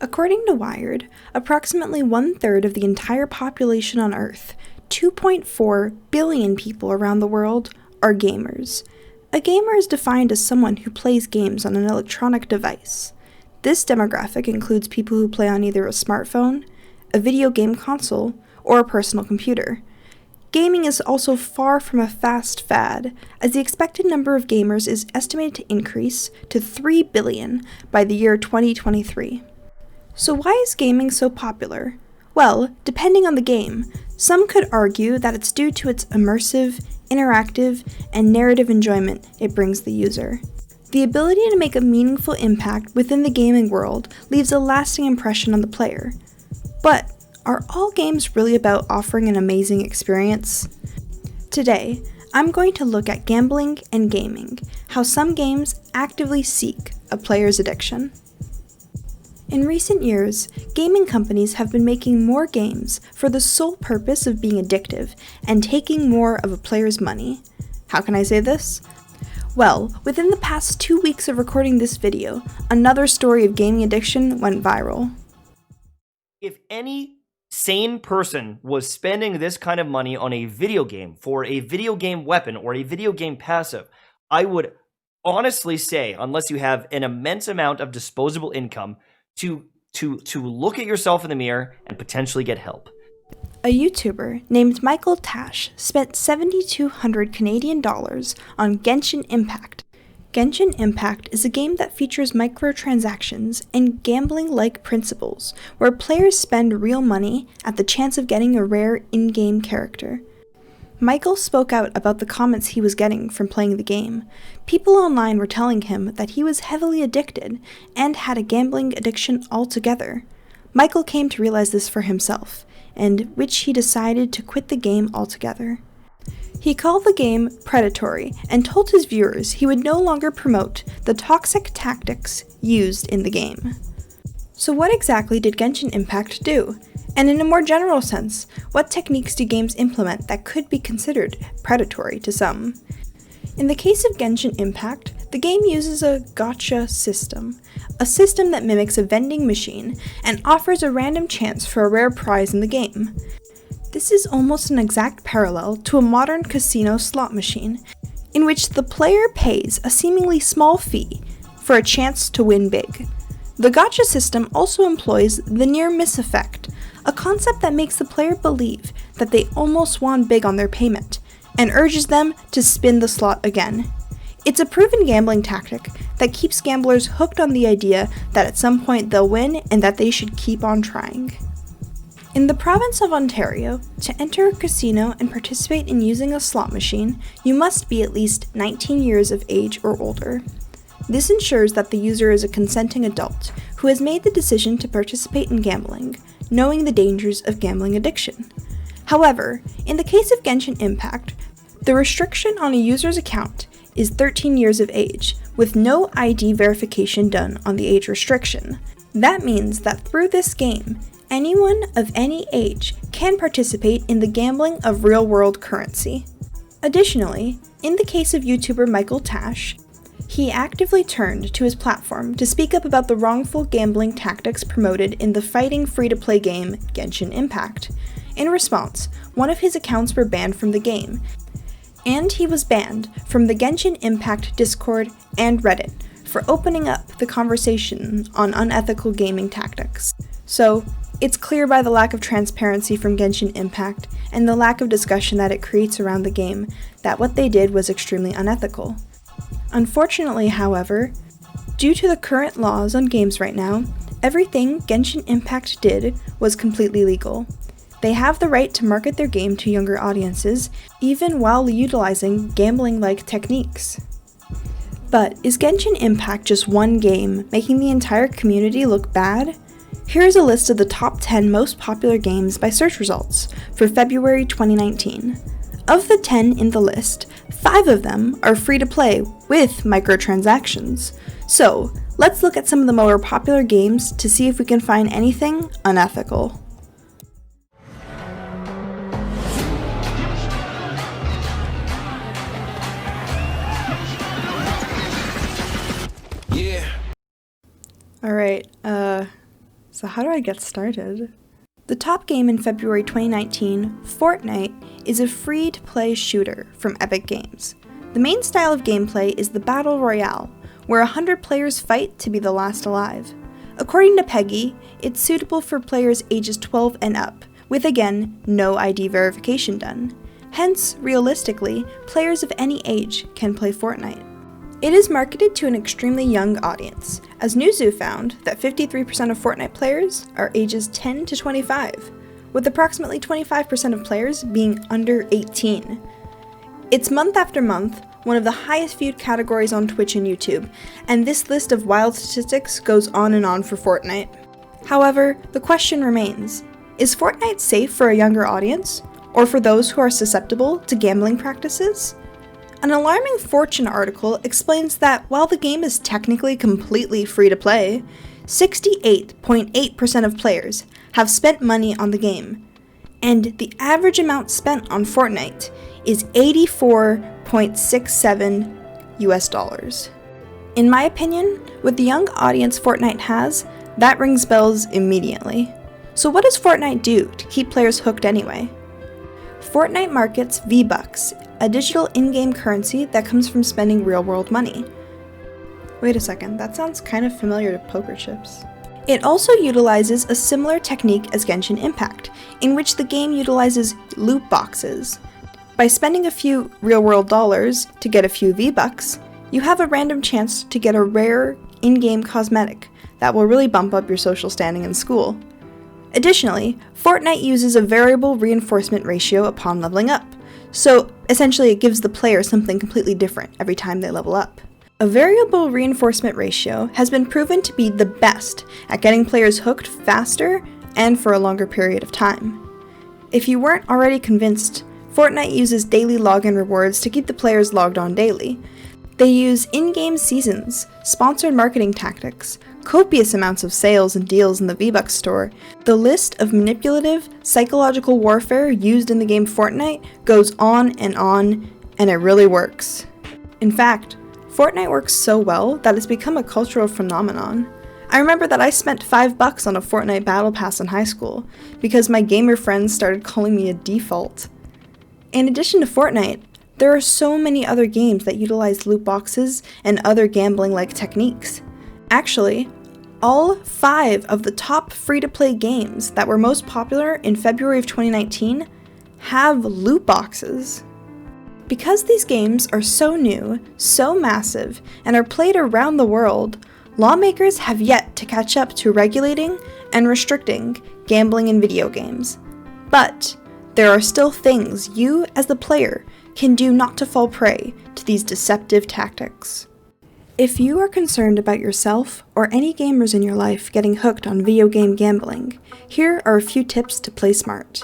According to Wired, approximately 1/3 of the entire population on Earth, 2.4 billion people around the world, are gamers. A gamer is defined as someone who plays games on an electronic device. This demographic includes people who play on either a smartphone, a video game console, or a personal computer. Gaming is also far from a fast fad, as the expected number of gamers is estimated to increase to 3 billion by the year 2023. So why is gaming so popular? Well, depending on the game, some could argue that it's due to its immersive, interactive, and narrative enjoyment it brings the user. The ability to make a meaningful impact within the gaming world leaves a lasting impression on the player. But are all games really about offering an amazing experience? Today, I'm going to look at gambling and gaming, how some games actively seek a player's addiction. In recent years, gaming companies have been making more games for the sole purpose of being addictive and taking more of a player's money. How can I say this? Well, within the past 2 weeks of recording this video, another story of gaming addiction went viral. If any sane person was spending this kind of money on a video game for a video game weapon or a video game passive, I would honestly say, unless you have an immense amount of disposable income, to look at yourself in the mirror and potentially get help. A YouTuber named Michael Tash spent 7,200 Canadian dollars on Genshin Impact. Genshin Impact is a game that features microtransactions and gambling-like principles, where players spend real money at the chance of getting a rare in-game character. Michael spoke out about the comments he was getting from playing the game. People online were telling him that he was heavily addicted and had a gambling addiction altogether. Michael came to realize this for himself, and which he decided to quit the game altogether. He called the game predatory and told his viewers he would no longer promote the toxic tactics used in the game. So what exactly did Genshin Impact do? And in a more general sense, what techniques do games implement that could be considered predatory to some? In the case of Genshin Impact, the game uses a gacha system, a system that mimics a vending machine and offers a random chance for a rare prize in the game. This is almost an exact parallel to a modern casino slot machine, in which the player pays a seemingly small fee for a chance to win big. The gacha system also employs the near-miss effect, a concept that makes the player believe that they almost won big on their payment, and urges them to spin the slot again. It's a proven gambling tactic that keeps gamblers hooked on the idea that at some point they'll win and that they should keep on trying. In the province of Ontario, to enter a casino and participate in using a slot machine, you must be at least 19 years of age or older. This ensures that the user is a consenting adult who has made the decision to participate in gambling, knowing the dangers of gambling addiction. However, in the case of Genshin Impact, the restriction on a user's account is 13 years of age, with no ID verification done on the age restriction. That means that through this game, anyone of any age can participate in the gambling of real-world currency. Additionally, in the case of YouTuber Michael Tash, he actively turned to his platform to speak up about the wrongful gambling tactics promoted in the fighting free-to-play game Genshin Impact. In response, one of his accounts were banned from the game, and he was banned from the Genshin Impact Discord and Reddit for opening up the conversation on unethical gaming tactics. So, it's clear by the lack of transparency from Genshin Impact and the lack of discussion that it creates around the game that what they did was extremely unethical. Unfortunately, however, due to the current laws on games right now, everything Genshin Impact did was completely legal. They have the right to market their game to younger audiences, even while utilizing gambling-like techniques. But is Genshin Impact just one game, making the entire community look bad? Here is a list of the top 10 most popular games by search results for February 2019. Of the 10 in the list, 5 of them are free-to-play with microtransactions. So, let's look at some of the more popular games to see if we can find anything unethical. Alright, So how do I get started? The top game in February 2019, Fortnite, is a free-to-play shooter from Epic Games. The main style of gameplay is the Battle Royale, where 100 players fight to be the last alive. According to Peggy, it's suitable for players ages 12 and up, with again, no ID verification done. Hence, realistically, players of any age can play Fortnite. It is marketed to an extremely young audience, as Newzoo found that 53% of Fortnite players are ages 10 to 25, with approximately 25% of players being under 18. It's month after month, one of the highest viewed categories on Twitch and YouTube, and this list of wild statistics goes on and on for Fortnite. However, the question remains, is Fortnite safe for a younger audience, or for those who are susceptible to gambling practices? An alarming Fortune article explains that while the game is technically completely free to play, 68.8% of players have spent money on the game, and the average amount spent on Fortnite is $84.67 US. In my opinion, with the young audience Fortnite has, that rings bells immediately. So what does Fortnite do to keep players hooked anyway? Fortnite markets V-Bucks, a digital in-game currency that comes from spending real-world money. Wait a second, that sounds kind of familiar to poker chips. It also utilizes a similar technique as Genshin Impact, in which the game utilizes loot boxes. By spending a few real-world dollars to get a few V-Bucks, you have a random chance to get a rare in-game cosmetic that will really bump up your social standing in school. Additionally, Fortnite uses a variable reinforcement ratio upon leveling up, so essentially it gives the player something completely different every time they level up. A variable reinforcement ratio has been proven to be the best at getting players hooked faster and for a longer period of time. If you weren't already convinced, Fortnite uses daily login rewards to keep the players logged on daily. They use in-game seasons, sponsored marketing tactics, copious amounts of sales and deals in the V-Bucks store. The list of manipulative, psychological warfare used in the game Fortnite goes on, and it really works. In fact, Fortnite works so well that it's become a cultural phenomenon. I remember that I spent $5 on a Fortnite Battle Pass in high school, because my gamer friends started calling me a default. In addition to Fortnite, there are so many other games that utilize loot boxes and other gambling-like techniques. Actually, all 5 of the top free-to-play games that were most popular in February of 2019 have loot boxes. Because these games are so new, so massive, and are played around the world, lawmakers have yet to catch up to regulating and restricting gambling in video games. But there are still things you, as the player, can do not to fall prey to these deceptive tactics. If you are concerned about yourself or any gamers in your life getting hooked on video game gambling, here are a few tips to play smart.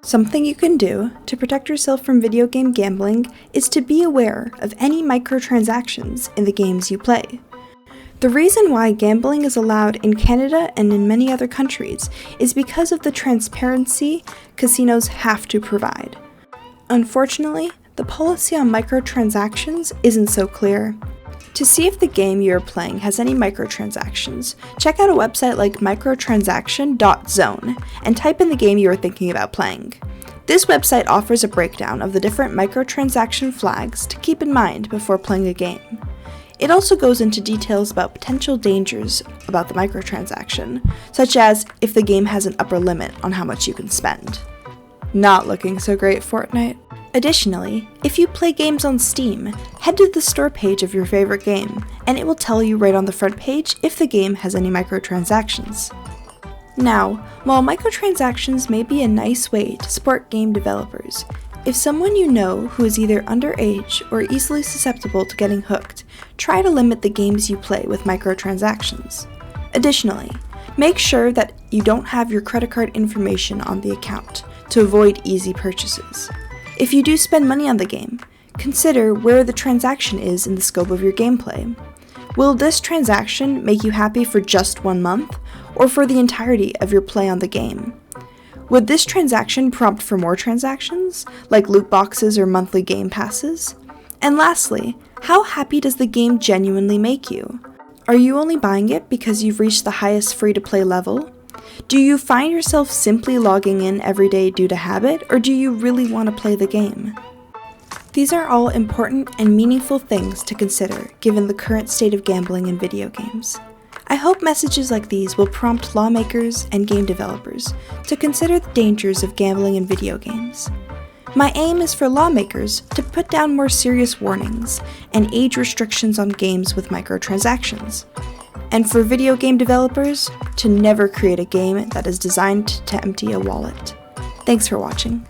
Something you can do to protect yourself from video game gambling is to be aware of any microtransactions in the games you play. The reason why gambling is allowed in Canada and in many other countries is because of the transparency casinos have to provide. Unfortunately, the policy on microtransactions isn't so clear. To see if the game you're playing has any microtransactions, check out a website like microtransaction.zone and type in the game you are thinking about playing. This website offers a breakdown of the different microtransaction flags to keep in mind before playing a game. It also goes into details about potential dangers about the microtransaction, such as if the game has an upper limit on how much you can spend. Not looking so great, Fortnite. Additionally, if you play games on Steam, head to the store page of your favorite game, and it will tell you right on the front page if the game has any microtransactions. Now, while microtransactions may be a nice way to support game developers, if someone you know who is either underage or easily susceptible to getting hooked, try to limit the games you play with microtransactions. Additionally, make sure that you don't have your credit card information on the account to avoid easy purchases. If you do spend money on the game, consider where the transaction is in the scope of your gameplay. Will this transaction make you happy for just 1 month, or for the entirety of your play on the game? Would this transaction prompt for more transactions, like loot boxes or monthly game passes? And lastly, how happy does the game genuinely make you? Are you only buying it because you've reached the highest free-to-play level? Do you find yourself simply logging in every day due to habit, or do you really want to play the game? These are all important and meaningful things to consider given the current state of gambling in video games. I hope messages like these will prompt lawmakers and game developers to consider the dangers of gambling in video games. My aim is for lawmakers to put down more serious warnings and age restrictions on games with microtransactions, and for video game developers to never create a game that is designed to empty a wallet. Thanks for watching.